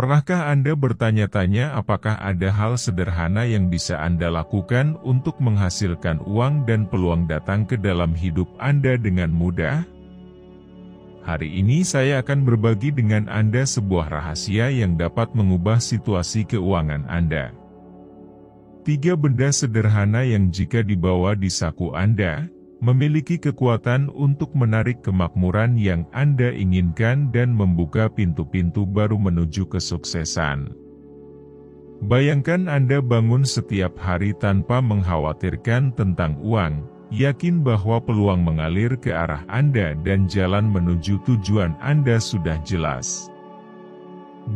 Pernahkah Anda bertanya-tanya apakah ada hal sederhana yang bisa Anda lakukan untuk menghasilkan uang dan peluang datang ke dalam hidup Anda dengan mudah? Hari ini saya akan berbagi dengan Anda sebuah rahasia yang dapat mengubah situasi keuangan Anda. 3 benda sederhana yang jika dibawa di saku Anda, memiliki kekuatan untuk menarik kemakmuran yang Anda inginkan dan membuka pintu-pintu baru menuju kesuksesan. Bayangkan Anda bangun setiap hari tanpa mengkhawatirkan tentang uang, yakin bahwa peluang mengalir ke arah Anda dan jalan menuju tujuan Anda sudah jelas.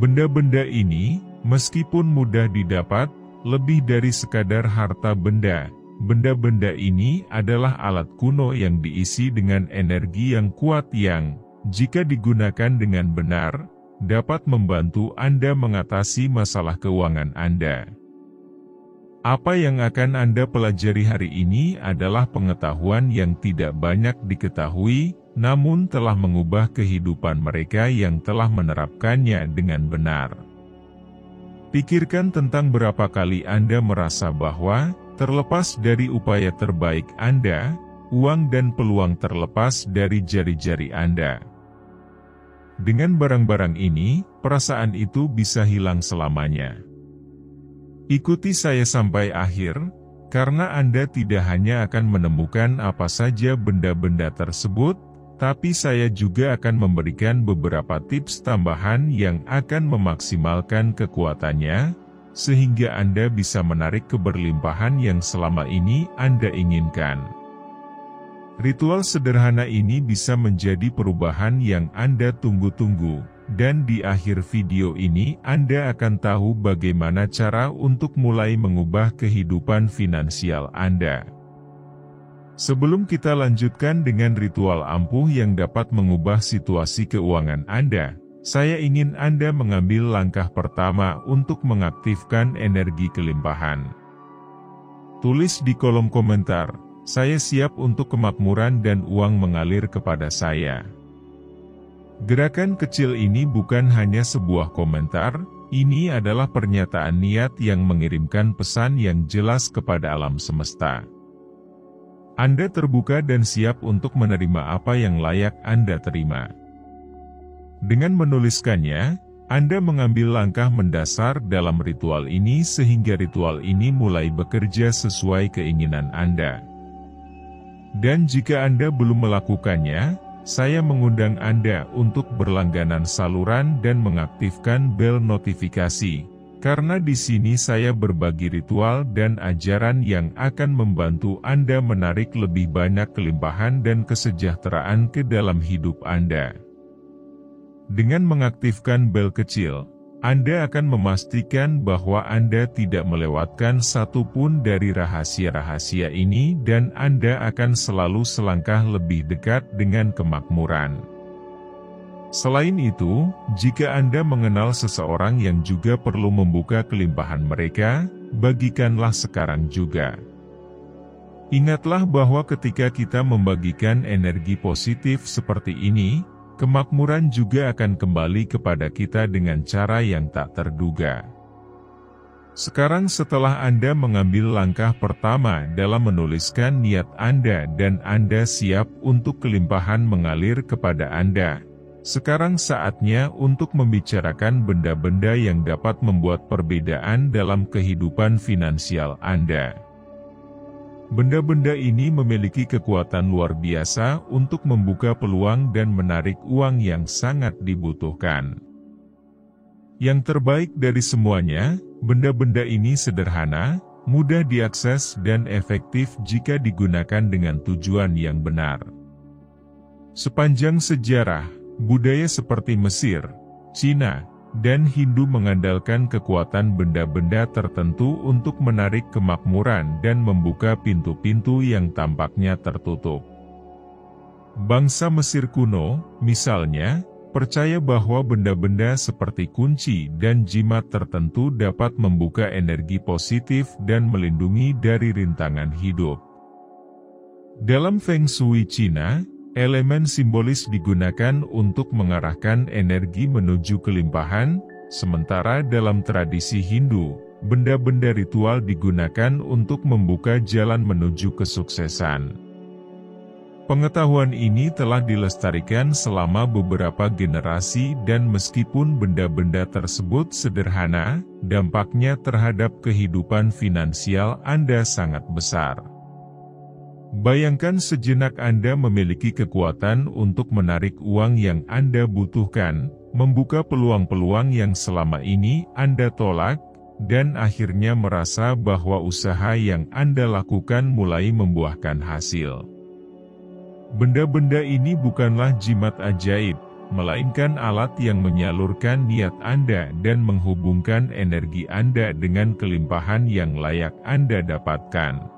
Benda-benda ini, meskipun mudah didapat, lebih dari sekadar harta benda. Benda-benda ini adalah alat kuno yang diisi dengan energi yang kuat yang, jika digunakan dengan benar, dapat membantu Anda mengatasi masalah keuangan Anda. Apa yang akan Anda pelajari hari ini adalah pengetahuan yang tidak banyak diketahui, namun telah mengubah kehidupan mereka yang telah menerapkannya dengan benar. Pikirkan tentang berapa kali Anda merasa bahwa, terlepas dari upaya terbaik Anda, uang dan peluang terlepas dari jari-jari Anda. Dengan barang-barang ini, perasaan itu bisa hilang selamanya. Ikuti saya sampai akhir, karena Anda tidak hanya akan menemukan apa saja benda-benda tersebut, tapi saya juga akan memberikan beberapa tips tambahan yang akan memaksimalkan kekuatannya, sehingga Anda bisa menarik keberlimpahan yang selama ini Anda inginkan. Ritual sederhana ini bisa menjadi perubahan yang Anda tunggu-tunggu, dan di akhir video ini Anda akan tahu bagaimana cara untuk mulai mengubah kehidupan finansial Anda. Sebelum kita lanjutkan dengan ritual ampuh yang dapat mengubah situasi keuangan Anda, saya ingin Anda mengambil langkah pertama untuk mengaktifkan energi kelimpahan. Tulis di kolom komentar, "Saya siap untuk kemakmuran dan uang mengalir kepada saya." Gerakan kecil ini bukan hanya sebuah komentar, ini adalah pernyataan niat yang mengirimkan pesan yang jelas kepada alam semesta. Anda terbuka dan siap untuk menerima apa yang layak Anda terima. Dengan menuliskannya, Anda mengambil langkah mendasar dalam ritual ini sehingga ritual ini mulai bekerja sesuai keinginan Anda. Dan jika Anda belum melakukannya, saya mengundang Anda untuk berlangganan saluran dan mengaktifkan bel notifikasi. Karena di sini saya berbagi ritual dan ajaran yang akan membantu Anda menarik lebih banyak kelimpahan dan kesejahteraan ke dalam hidup Anda. Dengan mengaktifkan bel kecil, Anda akan memastikan bahwa Anda tidak melewatkan satupun dari rahasia-rahasia ini dan Anda akan selalu selangkah lebih dekat dengan kemakmuran. Selain itu, jika Anda mengenal seseorang yang juga perlu membuka kelimpahan mereka, bagikanlah sekarang juga. Ingatlah bahwa ketika kita membagikan energi positif seperti ini, kemakmuran juga akan kembali kepada kita dengan cara yang tak terduga. Sekarang setelah Anda mengambil langkah pertama dalam menuliskan niat Anda dan Anda siap untuk kelimpahan mengalir kepada Anda, sekarang saatnya untuk membicarakan benda-benda yang dapat membuat perbedaan dalam kehidupan finansial Anda. Benda-benda ini memiliki kekuatan luar biasa untuk membuka peluang dan menarik uang yang sangat dibutuhkan. Yang terbaik dari semuanya, benda-benda ini sederhana, mudah diakses dan efektif jika digunakan dengan tujuan yang benar. Sepanjang sejarah, budaya seperti Mesir, Cina, dan Hindu mengandalkan kekuatan benda-benda tertentu untuk menarik kemakmuran dan membuka pintu-pintu yang tampaknya tertutup. Bangsa Mesir kuno, misalnya, percaya bahwa benda-benda seperti kunci dan jimat tertentu dapat membuka energi positif dan melindungi dari rintangan hidup. Dalam Feng Shui Cina, elemen simbolis digunakan untuk mengarahkan energi menuju kelimpahan, Sementara dalam tradisi Hindu, benda-benda ritual digunakan untuk membuka jalan menuju kesuksesan. Pengetahuan ini telah dilestarikan selama beberapa generasi dan meskipun benda-benda tersebut sederhana, dampaknya terhadap kehidupan finansial Anda sangat besar. Bayangkan sejenak Anda memiliki kekuatan untuk menarik uang yang Anda butuhkan, membuka peluang-peluang yang selama ini Anda tolak, dan akhirnya merasa bahwa usaha yang Anda lakukan mulai membuahkan hasil. Benda-benda ini bukanlah jimat ajaib, melainkan alat yang menyalurkan niat Anda dan menghubungkan energi Anda dengan kelimpahan yang layak Anda dapatkan.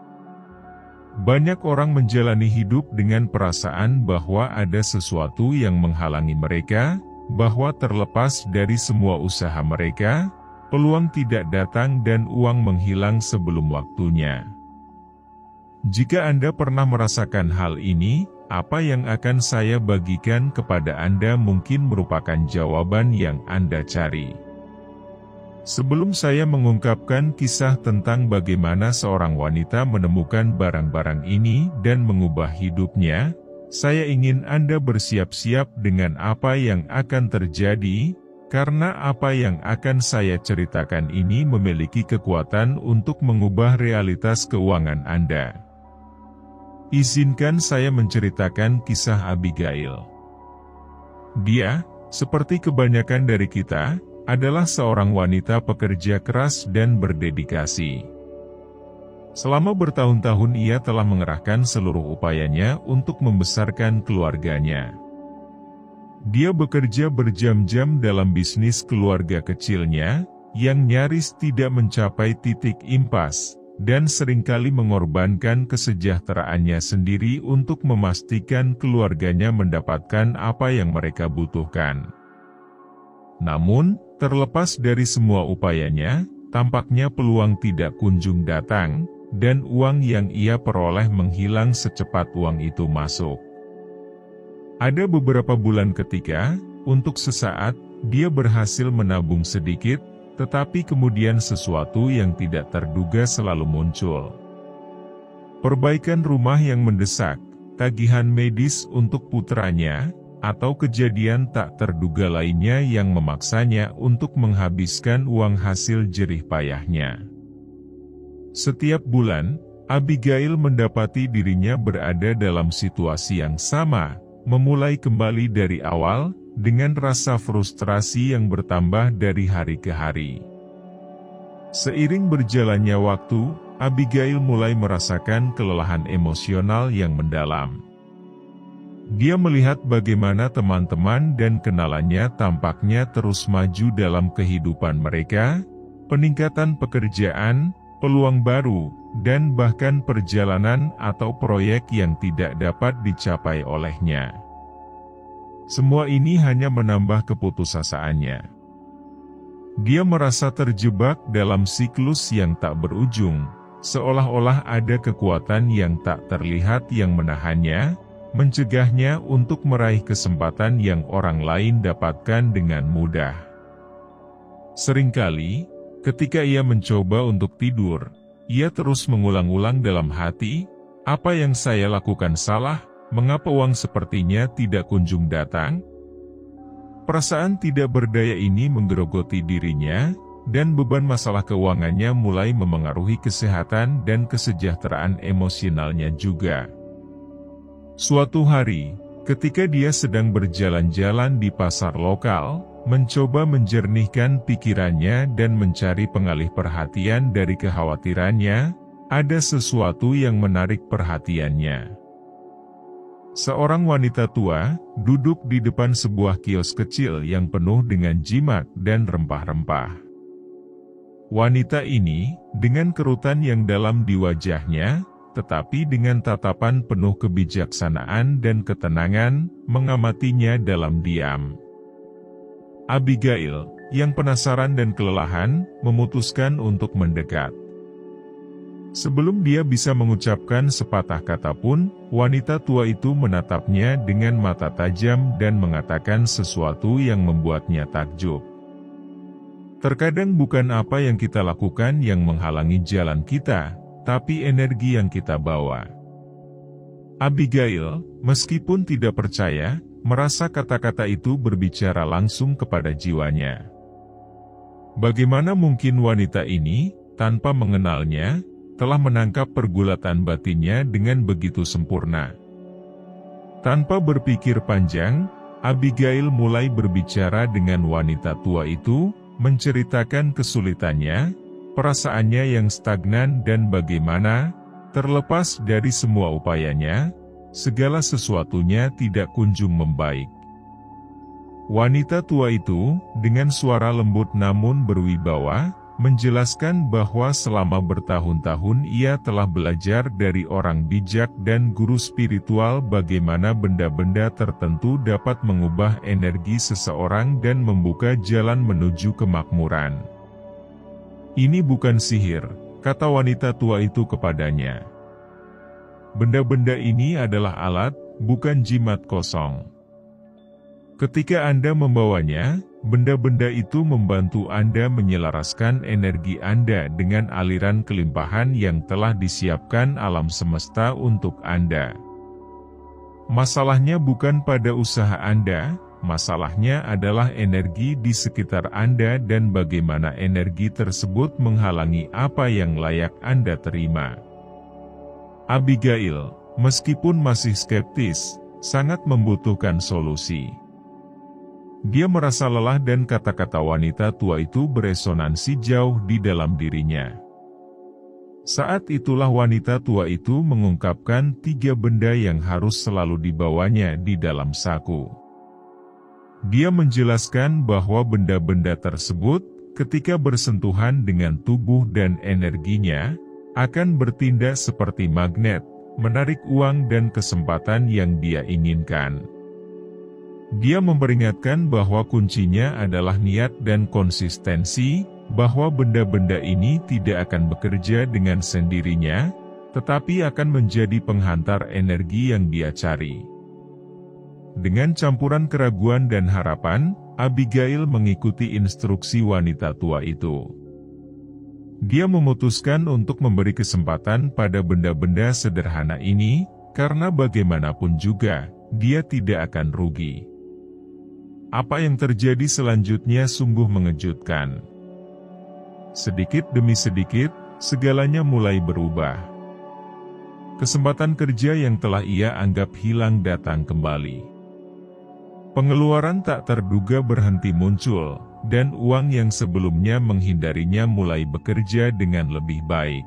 Banyak orang menjalani hidup dengan perasaan bahwa ada sesuatu yang menghalangi mereka, bahwa terlepas dari semua usaha mereka, peluang tidak datang dan uang menghilang sebelum waktunya. Jika Anda pernah merasakan hal ini, apa yang akan saya bagikan kepada Anda mungkin merupakan jawaban yang Anda cari. Sebelum saya mengungkapkan kisah tentang bagaimana seorang wanita menemukan barang-barang ini dan mengubah hidupnya, saya ingin Anda bersiap-siap dengan apa yang akan terjadi, karena apa yang akan saya ceritakan ini memiliki kekuatan untuk mengubah realitas keuangan Anda. Izinkan saya menceritakan kisah Abigail. Dia, seperti kebanyakan dari kita, adalah seorang wanita pekerja keras dan berdedikasi. Selama bertahun-tahun ia telah mengerahkan seluruh upayanya untuk membesarkan keluarganya. Dia bekerja berjam-jam dalam bisnis keluarga kecilnya, yang nyaris tidak mencapai titik impas, dan seringkali mengorbankan kesejahteraannya sendiri untuk memastikan keluarganya mendapatkan apa yang mereka butuhkan. Namun, terlepas dari semua upayanya, tampaknya peluang tidak kunjung datang, dan uang yang ia peroleh menghilang secepat uang itu masuk. Ada beberapa bulan ketika, untuk sesaat, dia berhasil menabung sedikit, tetapi kemudian sesuatu yang tidak terduga selalu muncul. Perbaikan rumah yang mendesak, tagihan medis untuk putranya, atau kejadian tak terduga lainnya yang memaksanya untuk menghabiskan uang hasil jerih payahnya. Setiap bulan, Abigail mendapati dirinya berada dalam situasi yang sama, memulai kembali dari awal, dengan rasa frustrasi yang bertambah dari hari ke hari. Seiring berjalannya waktu, Abigail mulai merasakan kelelahan emosional yang mendalam. Dia melihat bagaimana teman-teman dan kenalannya tampaknya terus maju dalam kehidupan mereka, peningkatan pekerjaan, peluang baru, dan bahkan perjalanan atau proyek yang tidak dapat dicapai olehnya. Semua ini hanya menambah keputusasaannya. Dia merasa terjebak dalam siklus yang tak berujung, seolah-olah ada kekuatan yang tak terlihat yang menahannya, mencegahnya untuk meraih kesempatan yang orang lain dapatkan dengan mudah. Seringkali, ketika ia mencoba untuk tidur, ia terus mengulang-ulang dalam hati, "Apa yang saya lakukan salah? Mengapa uang sepertinya tidak kunjung datang?" Perasaan tidak berdaya ini menggerogoti dirinya, dan beban masalah keuangannya mulai memengaruhi kesehatan dan kesejahteraan emosionalnya juga. Suatu hari, ketika dia sedang berjalan-jalan di pasar lokal, mencoba menjernihkan pikirannya dan mencari pengalih perhatian dari kekhawatirannya, ada sesuatu yang menarik perhatiannya. Seorang wanita tua, duduk di depan sebuah kios kecil yang penuh dengan jimat dan rempah-rempah. Wanita ini, dengan kerutan yang dalam di wajahnya, tetapi dengan tatapan penuh kebijaksanaan dan ketenangan, mengamatinya dalam diam. Abigail, yang penasaran dan kelelahan, memutuskan untuk mendekat. Sebelum dia bisa mengucapkan sepatah kata pun, wanita tua itu menatapnya dengan mata tajam dan mengatakan sesuatu yang membuatnya takjub. Terkadang bukan apa yang kita lakukan yang menghalangi jalan kita, tapi energi yang kita bawa. Abigail, meskipun tidak percaya, merasa kata-kata itu berbicara langsung kepada jiwanya. Bagaimana mungkin wanita ini, tanpa mengenalnya, telah menangkap pergulatan batinnya dengan begitu sempurna? Tanpa berpikir panjang, Abigail mulai berbicara dengan wanita tua itu, menceritakan kesulitannya, perasaannya yang stagnan dan bagaimana, terlepas dari semua upayanya, segala sesuatunya tidak kunjung membaik. Wanita tua itu, dengan suara lembut namun berwibawa, menjelaskan bahwa selama bertahun-tahun ia telah belajar dari orang bijak dan guru spiritual bagaimana benda-benda tertentu dapat mengubah energi seseorang dan membuka jalan menuju kemakmuran. "Ini bukan sihir," kata wanita tua itu kepadanya. "Benda-benda ini adalah alat, bukan jimat kosong. Ketika Anda membawanya, benda-benda itu membantu Anda menyelaraskan energi Anda dengan aliran kelimpahan yang telah disiapkan alam semesta untuk Anda. Masalahnya bukan pada usaha Anda, masalahnya adalah energi di sekitar Anda dan bagaimana energi tersebut menghalangi apa yang layak Anda terima." Abigail, meskipun masih skeptis, sangat membutuhkan solusi. Dia merasa lelah dan kata-kata wanita tua itu beresonansi jauh di dalam dirinya. Saat itulah wanita tua itu mengungkapkan 3 benda yang harus selalu dibawanya di dalam saku. Dia menjelaskan bahwa benda-benda tersebut, ketika bersentuhan dengan tubuh dan energinya, akan bertindak seperti magnet, menarik uang dan kesempatan yang dia inginkan. Dia memperingatkan bahwa kuncinya adalah niat dan konsistensi, bahwa benda-benda ini tidak akan bekerja dengan sendirinya, tetapi akan menjadi penghantar energi yang dia cari. Dengan campuran keraguan dan harapan, Abigail mengikuti instruksi wanita tua itu. Dia memutuskan untuk memberi kesempatan pada benda-benda sederhana ini, karena bagaimanapun juga, dia tidak akan rugi. Apa yang terjadi selanjutnya sungguh mengejutkan. Sedikit demi sedikit, segalanya mulai berubah. Kesempatan kerja yang telah ia anggap hilang datang kembali. Pengeluaran tak terduga berhenti muncul, dan uang yang sebelumnya menghindarinya mulai bekerja dengan lebih baik.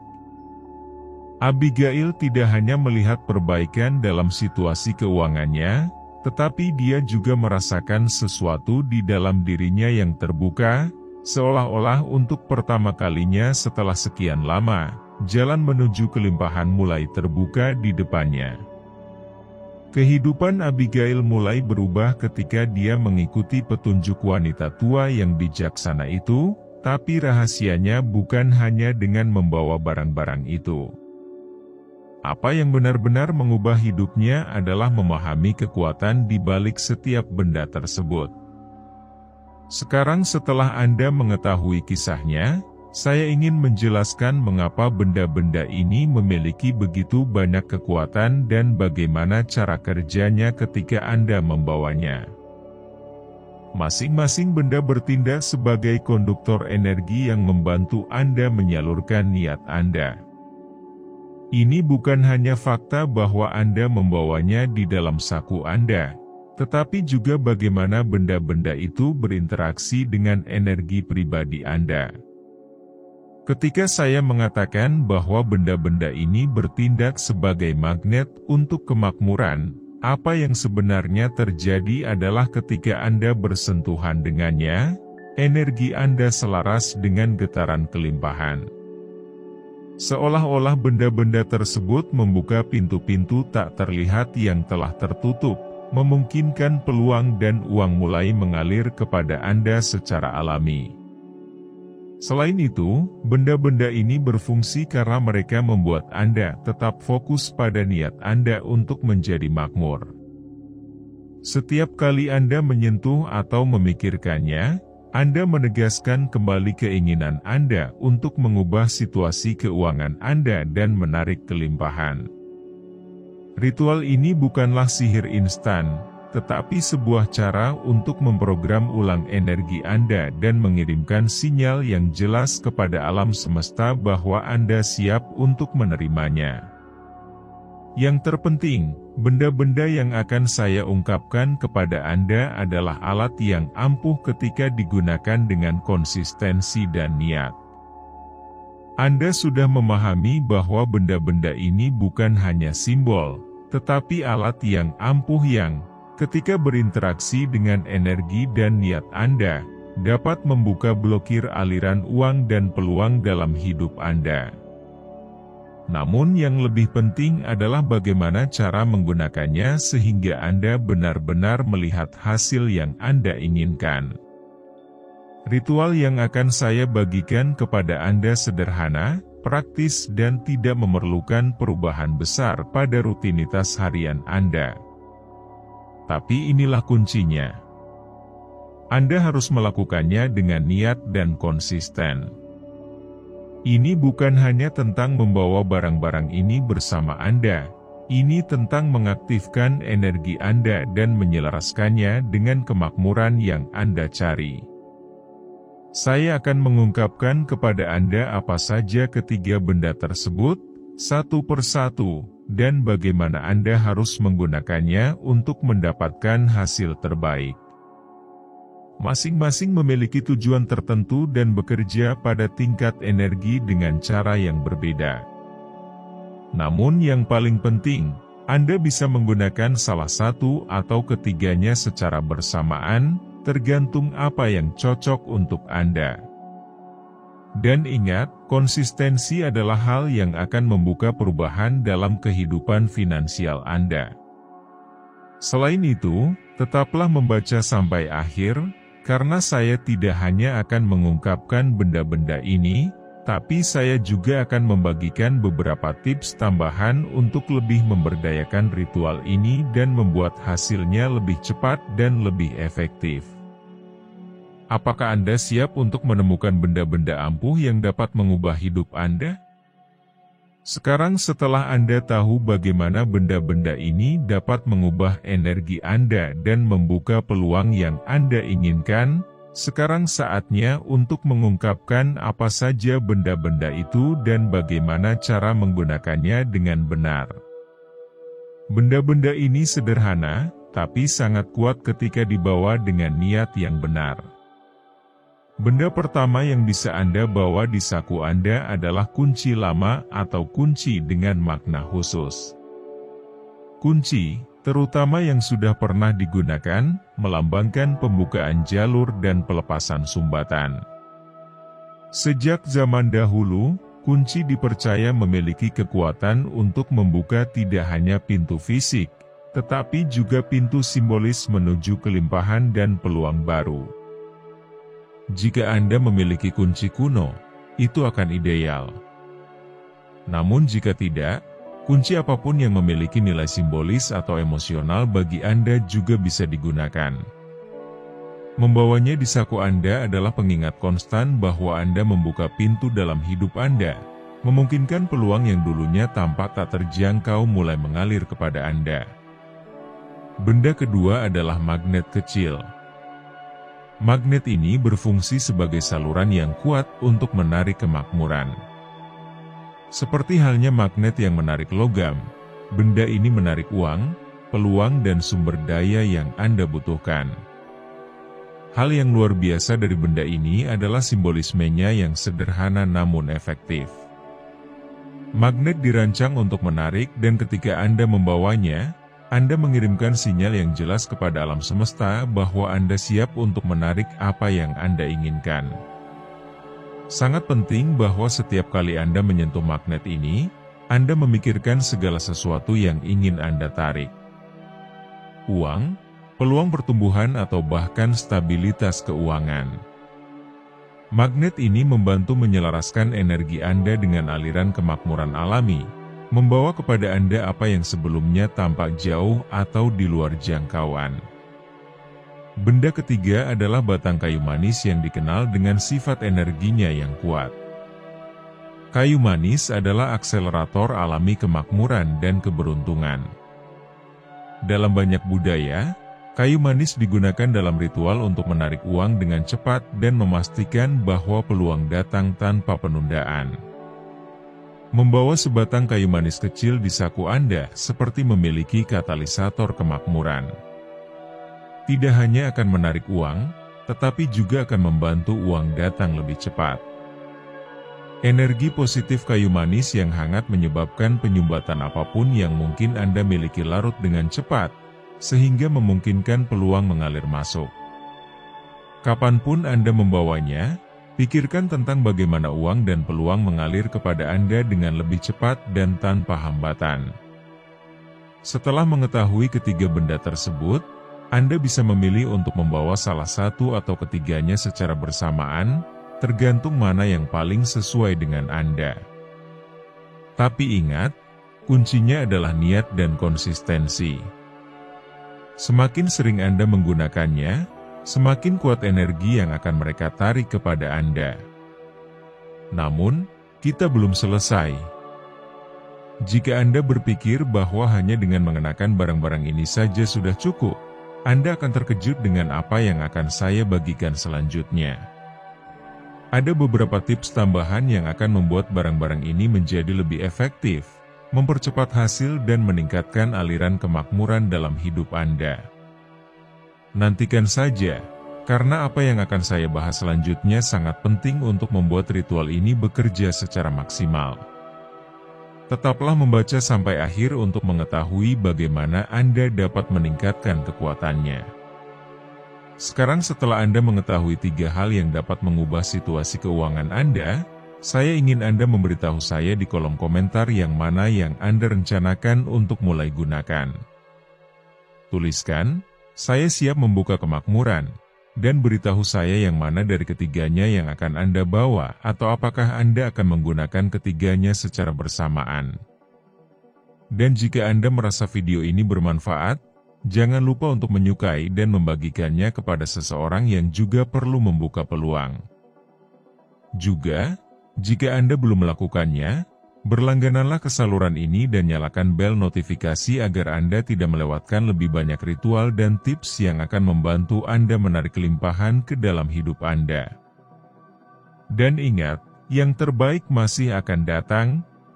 Abigail tidak hanya melihat perbaikan dalam situasi keuangannya, tetapi dia juga merasakan sesuatu di dalam dirinya yang terbuka, seolah-olah untuk pertama kalinya setelah sekian lama, jalan menuju kelimpahan mulai terbuka di depannya. Kehidupan Abigail mulai berubah ketika dia mengikuti petunjuk wanita tua yang bijaksana itu, tapi rahasianya bukan hanya dengan membawa barang-barang itu. Apa yang benar-benar mengubah hidupnya adalah memahami kekuatan di balik setiap benda tersebut. Sekarang setelah Anda mengetahui kisahnya, saya ingin menjelaskan mengapa benda-benda ini memiliki begitu banyak kekuatan dan bagaimana cara kerjanya ketika Anda membawanya. Masing-masing benda bertindak sebagai konduktor energi yang membantu Anda menyalurkan niat Anda. Ini bukan hanya fakta bahwa Anda membawanya di dalam saku Anda, tetapi juga bagaimana benda-benda itu berinteraksi dengan energi pribadi Anda. Ketika saya mengatakan bahwa benda-benda ini bertindak sebagai magnet untuk kemakmuran, apa yang sebenarnya terjadi adalah ketika Anda bersentuhan dengannya, energi Anda selaras dengan getaran kelimpahan. Seolah-olah benda-benda tersebut membuka pintu-pintu tak terlihat yang telah tertutup, memungkinkan peluang dan uang mulai mengalir kepada Anda secara alami. Selain itu, benda-benda ini berfungsi karena mereka membuat Anda tetap fokus pada niat Anda untuk menjadi makmur. Setiap kali Anda menyentuh atau memikirkannya, Anda menegaskan kembali keinginan Anda untuk mengubah situasi keuangan Anda dan menarik kelimpahan. Ritual ini bukanlah sihir instan, tetapi sebuah cara untuk memprogram ulang energi Anda dan mengirimkan sinyal yang jelas kepada alam semesta bahwa Anda siap untuk menerimanya. Yang terpenting, benda-benda yang akan saya ungkapkan kepada Anda adalah alat yang ampuh ketika digunakan dengan konsistensi dan niat. Anda sudah memahami bahwa benda-benda ini bukan hanya simbol, tetapi alat yang ampuh yang, ketika berinteraksi dengan energi dan niat Anda, dapat membuka blokir aliran uang dan peluang dalam hidup Anda. Namun yang lebih penting adalah bagaimana cara menggunakannya sehingga Anda benar-benar melihat hasil yang Anda inginkan. Ritual yang akan saya bagikan kepada Anda sederhana, praktis dan tidak memerlukan perubahan besar pada rutinitas harian Anda. Tapi inilah kuncinya. Anda harus melakukannya dengan niat dan konsisten. Ini bukan hanya tentang membawa barang-barang ini bersama Anda, ini tentang mengaktifkan energi Anda dan menyelaraskannya dengan kemakmuran yang Anda cari. Saya akan mengungkapkan kepada Anda apa saja ketiga benda tersebut, satu persatu, dan bagaimana Anda harus menggunakannya untuk mendapatkan hasil terbaik. Masing-masing memiliki tujuan tertentu dan bekerja pada tingkat energi dengan cara yang berbeda. Namun yang paling penting, Anda bisa menggunakan salah satu atau ketiganya secara bersamaan, tergantung apa yang cocok untuk Anda. Dan ingat, konsistensi adalah hal yang akan membuka perubahan dalam kehidupan finansial Anda. Selain itu, tetaplah membaca sampai akhir, karena saya tidak hanya akan mengungkapkan benda-benda ini, tapi saya juga akan membagikan beberapa tips tambahan untuk lebih memberdayakan ritual ini dan membuat hasilnya lebih cepat dan lebih efektif. Apakah Anda siap untuk menemukan benda-benda ampuh yang dapat mengubah hidup Anda? Sekarang setelah Anda tahu bagaimana benda-benda ini dapat mengubah energi Anda dan membuka peluang yang Anda inginkan, sekarang saatnya untuk mengungkapkan apa saja benda-benda itu dan bagaimana cara menggunakannya dengan benar. Benda-benda ini sederhana, tapi sangat kuat ketika dibawa dengan niat yang benar. Benda pertama yang bisa Anda bawa di saku Anda adalah kunci lama atau kunci dengan makna khusus. Kunci, terutama yang sudah pernah digunakan, melambangkan pembukaan jalur dan pelepasan sumbatan. Sejak zaman dahulu, kunci dipercaya memiliki kekuatan untuk membuka tidak hanya pintu fisik, tetapi juga pintu simbolis menuju kelimpahan dan peluang baru. Jika Anda memiliki kunci kuno, itu akan ideal. Namun jika tidak, kunci apapun yang memiliki nilai simbolis atau emosional bagi Anda juga bisa digunakan. Membawanya di saku Anda adalah pengingat konstan bahwa Anda membuka pintu dalam hidup Anda, memungkinkan peluang yang dulunya tampak tak terjangkau mulai mengalir kepada Anda. Benda kedua adalah magnet kecil. Magnet ini berfungsi sebagai saluran yang kuat untuk menarik kemakmuran. Seperti halnya magnet yang menarik logam, benda ini menarik uang, peluang dan sumber daya yang Anda butuhkan. Hal yang luar biasa dari benda ini adalah simbolismenya yang sederhana namun efektif. Magnet dirancang untuk menarik dan ketika Anda membawanya, Anda mengirimkan sinyal yang jelas kepada alam semesta bahwa Anda siap untuk menarik apa yang Anda inginkan. Sangat penting bahwa setiap kali Anda menyentuh magnet ini, Anda memikirkan segala sesuatu yang ingin Anda tarik. Uang, peluang pertumbuhan atau bahkan stabilitas keuangan. Magnet ini membantu menyelaraskan energi Anda dengan aliran kemakmuran alami, membawa kepada Anda apa yang sebelumnya tampak jauh atau di luar jangkauan. Benda ketiga adalah batang kayu manis yang dikenal dengan sifat energinya yang kuat. Kayu manis adalah akselerator alami kemakmuran dan keberuntungan. Dalam banyak budaya, kayu manis digunakan dalam ritual untuk menarik uang dengan cepat dan memastikan bahwa peluang datang tanpa penundaan. Membawa sebatang kayu manis kecil di saku Anda seperti memiliki katalisator kemakmuran. Tidak hanya akan menarik uang, tetapi juga akan membantu uang datang lebih cepat. Energi positif kayu manis yang hangat menyebabkan penyumbatan apapun yang mungkin Anda miliki larut dengan cepat, sehingga memungkinkan peluang mengalir masuk. Kapanpun Anda membawanya, pikirkan tentang bagaimana uang dan peluang mengalir kepada Anda dengan lebih cepat dan tanpa hambatan. Setelah mengetahui ketiga benda tersebut, Anda bisa memilih untuk membawa salah satu atau ketiganya secara bersamaan, tergantung mana yang paling sesuai dengan Anda. Tapi ingat, kuncinya adalah niat dan konsistensi. Semakin sering Anda menggunakannya, semakin kuat energi yang akan mereka tarik kepada Anda. Namun, kita belum selesai. Jika Anda berpikir bahwa hanya dengan mengenakan barang-barang ini saja sudah cukup, Anda akan terkejut dengan apa yang akan saya bagikan selanjutnya. Ada beberapa tips tambahan yang akan membuat barang-barang ini menjadi lebih efektif, mempercepat hasil dan meningkatkan aliran kemakmuran dalam hidup Anda. Nantikan saja, karena apa yang akan saya bahas selanjutnya sangat penting untuk membuat ritual ini bekerja secara maksimal. Tetaplah membaca sampai akhir untuk mengetahui bagaimana Anda dapat meningkatkan kekuatannya. Sekarang setelah Anda mengetahui 3 hal yang dapat mengubah situasi keuangan Anda, saya ingin Anda memberitahu saya di kolom komentar yang mana yang Anda rencanakan untuk mulai gunakan. Tuliskan, saya siap membuka kemakmuran, dan beritahu saya yang mana dari ketiganya yang akan Anda bawa atau apakah Anda akan menggunakan ketiganya secara bersamaan. Dan jika Anda merasa video ini bermanfaat, jangan lupa untuk menyukai dan membagikannya kepada seseorang yang juga perlu membuka peluang. Juga, jika Anda belum melakukannya, berlanggananlah ke saluran ini dan nyalakan bel notifikasi agar Anda tidak melewatkan lebih banyak ritual dan tips yang akan membantu Anda menarik kelimpahan ke dalam hidup Anda. Dan ingat, yang terbaik masih akan datang,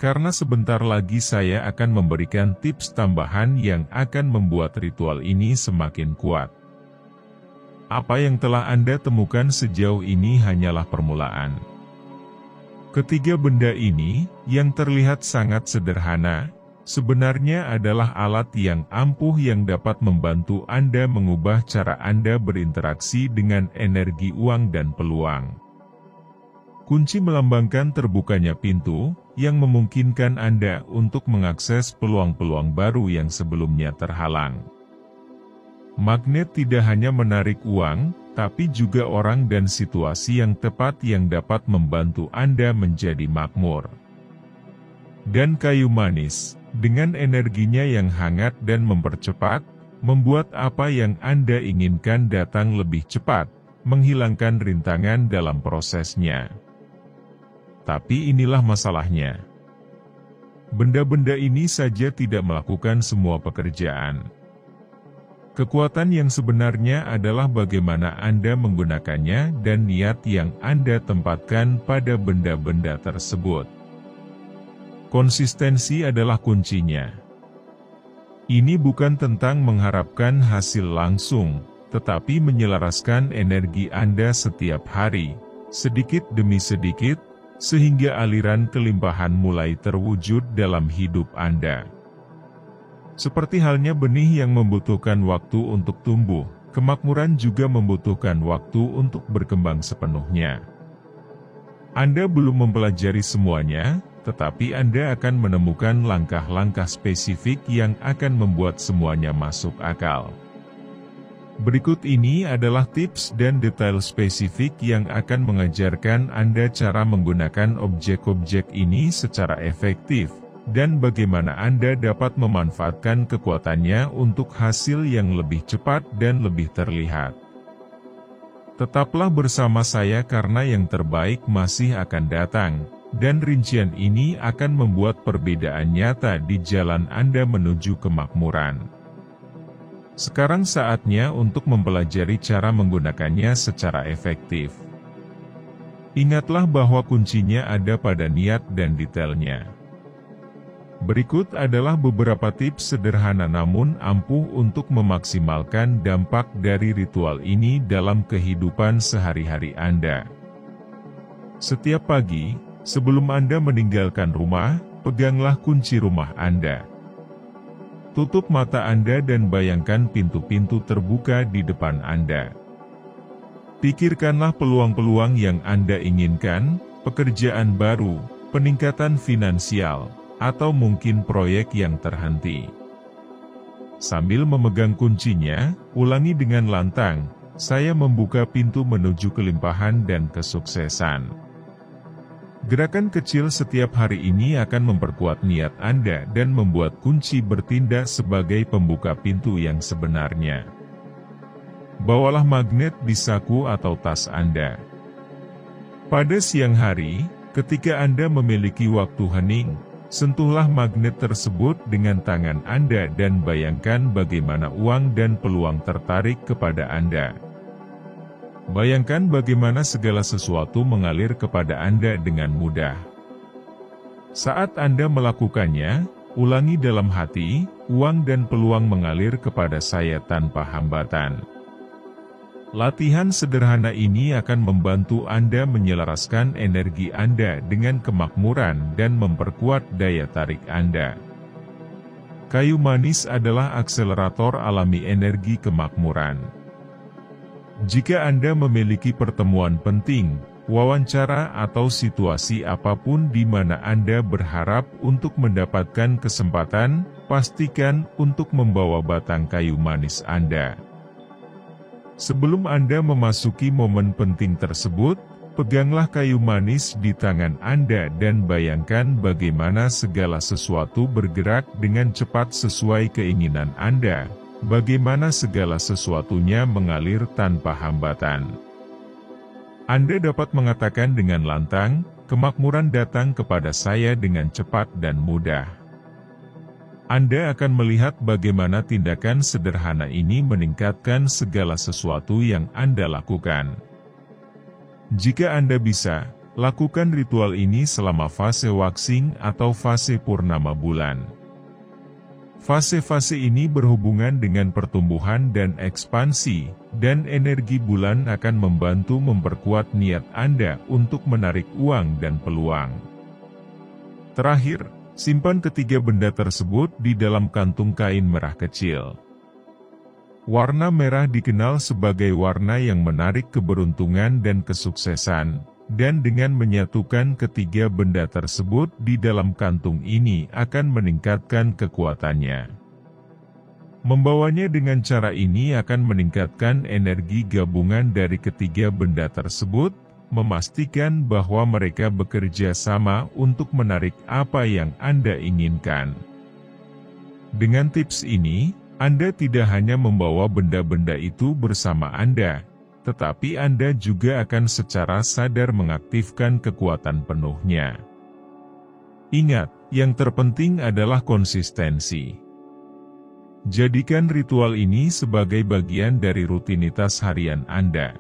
karena sebentar lagi saya akan memberikan tips tambahan yang akan membuat ritual ini semakin kuat. Apa yang telah Anda temukan sejauh ini hanyalah permulaan. Ketiga benda ini, yang terlihat sangat sederhana, sebenarnya adalah alat yang ampuh yang dapat membantu Anda mengubah cara Anda berinteraksi dengan energi uang dan peluang. Kunci melambangkan terbukanya pintu, yang memungkinkan Anda untuk mengakses peluang-peluang baru yang sebelumnya terhalang. Magnet tidak hanya menarik uang, tapi juga orang dan situasi yang tepat yang dapat membantu Anda menjadi makmur. Dan kayu manis, dengan energinya yang hangat dan mempercepat, membuat apa yang Anda inginkan datang lebih cepat, menghilangkan rintangan dalam prosesnya. Tapi inilah masalahnya. Benda-benda ini saja tidak melakukan semua pekerjaan. Kekuatan yang sebenarnya adalah bagaimana Anda menggunakannya dan niat yang Anda tempatkan pada benda-benda tersebut. Konsistensi adalah kuncinya. Ini bukan tentang mengharapkan hasil langsung, tetapi menyelaraskan energi Anda setiap hari, sedikit demi sedikit, sehingga aliran kelimpahan mulai terwujud dalam hidup Anda. Seperti halnya benih yang membutuhkan waktu untuk tumbuh, kemakmuran juga membutuhkan waktu untuk berkembang sepenuhnya. Anda belum mempelajari semuanya, tetapi Anda akan menemukan langkah-langkah spesifik yang akan membuat semuanya masuk akal. Berikut ini adalah tips dan detail spesifik yang akan mengajarkan Anda cara menggunakan objek-objek ini secara efektif, dan bagaimana Anda dapat memanfaatkan kekuatannya untuk hasil yang lebih cepat dan lebih terlihat. Tetaplah bersama saya karena yang terbaik masih akan datang, dan rincian ini akan membuat perbedaan nyata di jalan Anda menuju kemakmuran. Sekarang saatnya untuk mempelajari cara menggunakannya secara efektif. Ingatlah bahwa kuncinya ada pada niat dan detailnya. Berikut adalah beberapa tips sederhana namun ampuh untuk memaksimalkan dampak dari ritual ini dalam kehidupan sehari-hari Anda. Setiap pagi, sebelum Anda meninggalkan rumah, peganglah kunci rumah Anda. Tutup mata Anda dan bayangkan pintu-pintu terbuka di depan Anda. Pikirkanlah peluang-peluang yang Anda inginkan, pekerjaan baru, peningkatan finansial, atau mungkin proyek yang terhenti. Sambil memegang kuncinya, ulangi dengan lantang, "Saya membuka pintu menuju kelimpahan dan kesuksesan." Gerakan kecil setiap hari ini akan memperkuat niat Anda dan membuat kunci bertindak sebagai pembuka pintu yang sebenarnya. Bawalah magnet di saku atau tas Anda. Pada siang hari, ketika Anda memiliki waktu hening, sentuhlah magnet tersebut dengan tangan Anda dan bayangkan bagaimana uang dan peluang tertarik kepada Anda. Bayangkan bagaimana segala sesuatu mengalir kepada Anda dengan mudah. Saat Anda melakukannya, ulangi dalam hati, "Uang dan peluang mengalir kepada saya tanpa hambatan." Latihan sederhana ini akan membantu Anda menyelaraskan energi Anda dengan kemakmuran dan memperkuat daya tarik Anda. Kayu manis adalah akselerator alami energi kemakmuran. Jika Anda memiliki pertemuan penting, wawancara atau situasi apapun di mana Anda berharap untuk mendapatkan kesempatan, pastikan untuk membawa batang kayu manis Anda. Sebelum Anda memasuki momen penting tersebut, peganglah kayu manis di tangan Anda dan bayangkan bagaimana segala sesuatu bergerak dengan cepat sesuai keinginan Anda, bagaimana segala sesuatunya mengalir tanpa hambatan. Anda dapat mengatakan dengan lantang, "Kemakmuran datang kepada saya dengan cepat dan mudah." Anda akan melihat bagaimana tindakan sederhana ini meningkatkan segala sesuatu yang Anda lakukan. Jika Anda bisa, lakukan ritual ini selama fase waxing atau fase purnama bulan. Fase-fase ini berhubungan dengan pertumbuhan dan ekspansi, dan energi bulan akan membantu memperkuat niat Anda untuk menarik uang dan peluang. Terakhir, simpan ketiga benda tersebut di dalam kantung kain merah kecil. Warna merah dikenal sebagai warna yang menarik keberuntungan dan kesuksesan, dan dengan menyatukan ketiga benda tersebut di dalam kantung ini akan meningkatkan kekuatannya. Membawanya dengan cara ini akan meningkatkan energi gabungan dari ketiga benda tersebut, memastikan bahwa mereka bekerja sama untuk menarik apa yang Anda inginkan. Dengan tips ini, Anda tidak hanya membawa benda-benda itu bersama Anda, tetapi Anda juga akan secara sadar mengaktifkan kekuatan penuhnya. Ingat, yang terpenting adalah konsistensi. Jadikan ritual ini sebagai bagian dari rutinitas harian Anda.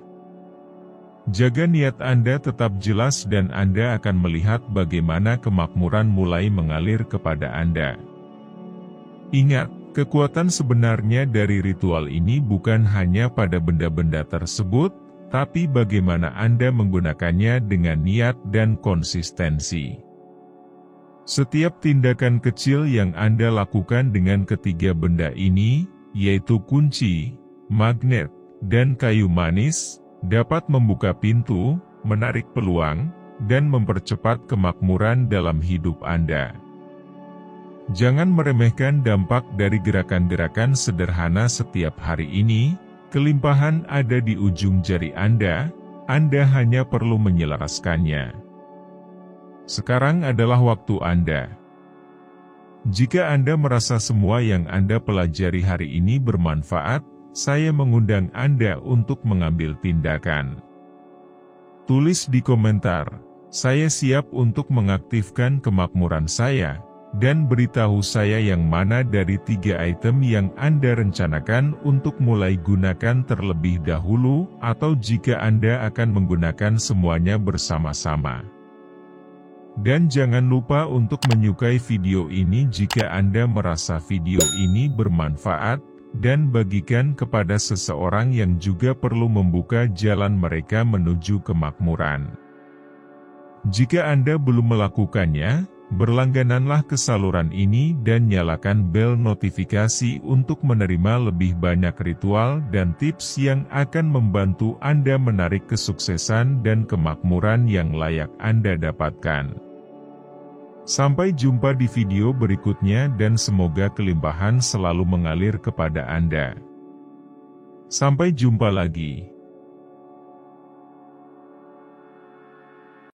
Jaga niat Anda tetap jelas dan Anda akan melihat bagaimana kemakmuran mulai mengalir kepada Anda. Ingat, kekuatan sebenarnya dari ritual ini bukan hanya pada benda-benda tersebut, tapi bagaimana Anda menggunakannya dengan niat dan konsistensi. Setiap tindakan kecil yang Anda lakukan dengan ketiga benda ini, yaitu kunci, magnet, dan kayu manis, dapat membuka pintu, menarik peluang, dan mempercepat kemakmuran dalam hidup Anda. Jangan meremehkan dampak dari gerakan-gerakan sederhana setiap hari ini. Kelimpahan ada di ujung jari Anda hanya perlu menyelaraskannya. Sekarang adalah waktu Anda. Jika Anda merasa semua yang Anda pelajari hari ini bermanfaat, saya mengundang Anda untuk mengambil tindakan. Tulis di komentar, saya siap untuk mengaktifkan kemakmuran saya, dan beritahu saya yang mana dari 3 item yang Anda rencanakan untuk mulai gunakan terlebih dahulu, atau jika Anda akan menggunakan semuanya bersama-sama. Dan jangan lupa untuk menyukai video ini jika Anda merasa video ini bermanfaat, dan bagikan kepada seseorang yang juga perlu membuka jalan mereka menuju kemakmuran. Jika Anda belum melakukannya, berlanggananlah ke saluran ini dan nyalakan bel notifikasi untuk menerima lebih banyak ritual dan tips yang akan membantu Anda menarik kesuksesan dan kemakmuran yang layak Anda dapatkan. Sampai jumpa di video berikutnya dan semoga kelimpahan selalu mengalir kepada Anda. Sampai jumpa lagi.